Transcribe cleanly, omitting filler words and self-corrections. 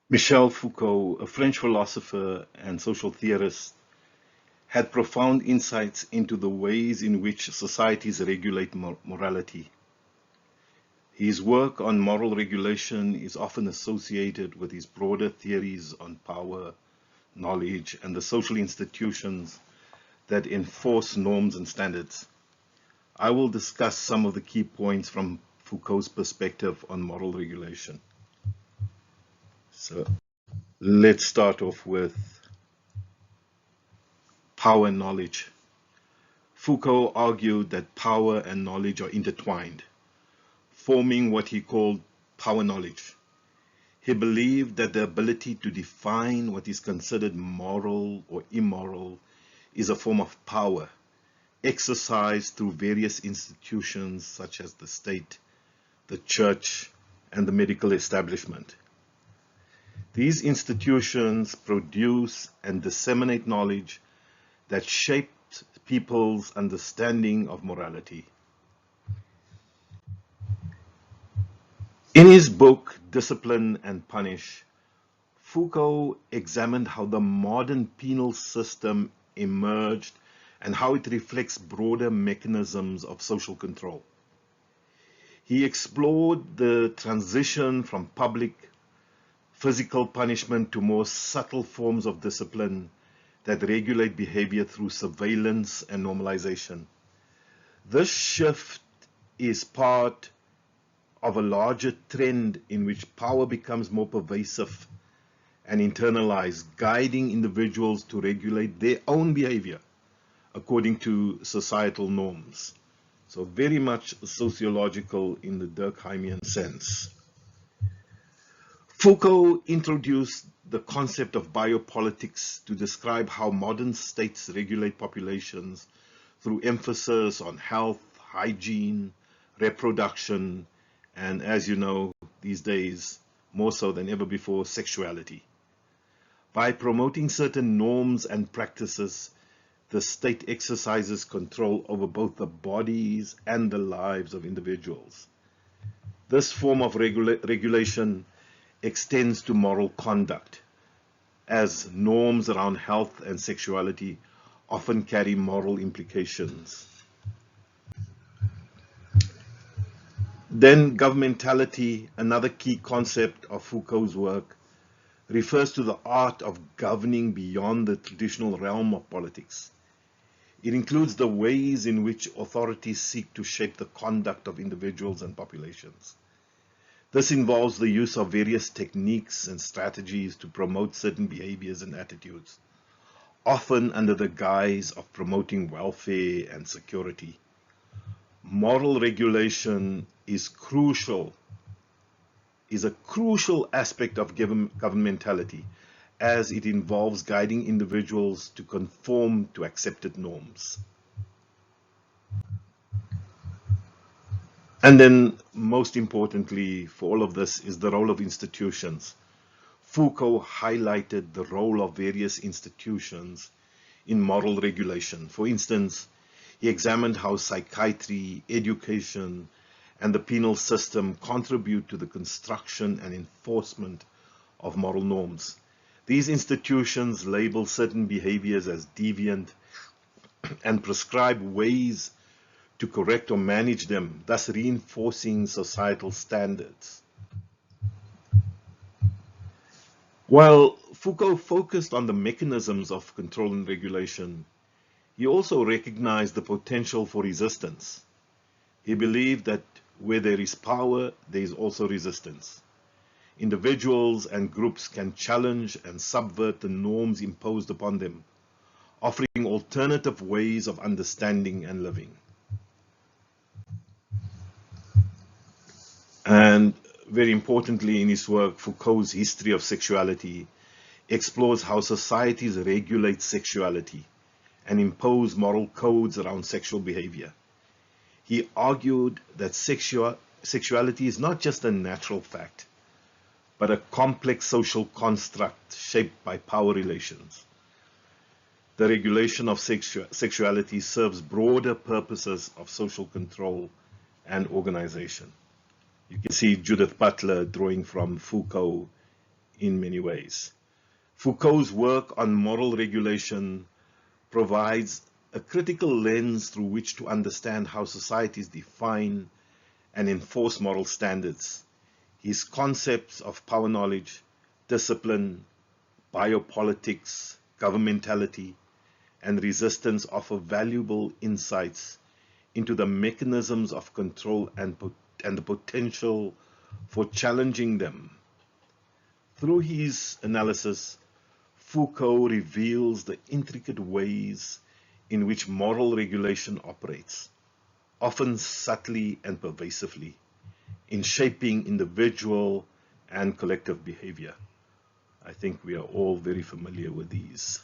Michel Foucault, a French philosopher and social theorist, had profound insights into the ways in which societies regulate morality. His work on moral regulation is often associated with his broader theories on power, knowledge, and the social institutions that enforce norms and standards. I will discuss some of the key points from Foucault's perspective on moral regulation. So let's start off with power and knowledge. Foucault argued that power and knowledge are intertwined, forming what he called power knowledge. He believed that the ability to define what is considered moral or immoral is a form of power, exercised through various institutions such as the state, the church, and the medical establishment. These institutions produce and disseminate knowledge that shaped people's understanding of morality. In his book, Discipline and Punish, Foucault examined how the modern penal system emerged and how it reflects broader mechanisms of social control. He explored the transition from public physical punishment to more subtle forms of discipline that regulate behavior through surveillance and normalization. This shift is part of a larger trend in which power becomes more pervasive and internalized, guiding individuals to regulate their own behavior according to societal norms. So very much sociological in the Durkheimian sense. Foucault introduced the concept of biopolitics to describe how modern states regulate populations through emphasis on health, hygiene, reproduction, and as you know, these days, more so than ever before, sexuality. By promoting certain norms and practices, the state exercises control over both the bodies and the lives of individuals. This form of regulation extends to moral conduct, as norms around health and sexuality often carry moral implications. Then governmentality, another key concept of Foucault's work, refers to the art of governing beyond the traditional realm of politics. It includes the ways in which authorities seek to shape the conduct of individuals and populations. This involves the use of various techniques and strategies to promote certain behaviors and attitudes, often under the guise of promoting welfare and security. Moral regulation is a crucial aspect of governmentality, as it involves guiding individuals to conform to accepted norms. And then, most importantly for all of this, is the role of institutions. Foucault highlighted the role of various institutions in moral regulation. For instance, he examined how psychiatry, education, and the penal system contribute to the construction and enforcement of moral norms. These institutions label certain behaviors as deviant and prescribe ways to correct or manage them, thus reinforcing societal standards. While Foucault focused on the mechanisms of control and regulation, he also recognized the potential for resistance. He believed that where there is power, there is also resistance. Individuals and groups can challenge and subvert the norms imposed upon them, offering alternative ways of understanding and living. And very importantly in his work, Foucault's History of Sexuality explores how societies regulate sexuality and impose moral codes around sexual behavior. He argued that sexuality is not just a natural fact, but a complex social construct shaped by power relations. The regulation of sexuality serves broader purposes of social control and organization. You can see Judith Butler drawing from Foucault in many ways. Foucault's work on moral regulation provides a critical lens through which to understand how societies define and enforce moral standards. His concepts of power knowledge, discipline, biopolitics, governmentality, and resistance offer valuable insights into the mechanisms of control and the potential for challenging them. Through his analysis, Foucault reveals the intricate ways in which moral regulation operates, often subtly and pervasively, in shaping individual and collective behavior. I think we are all very familiar with these.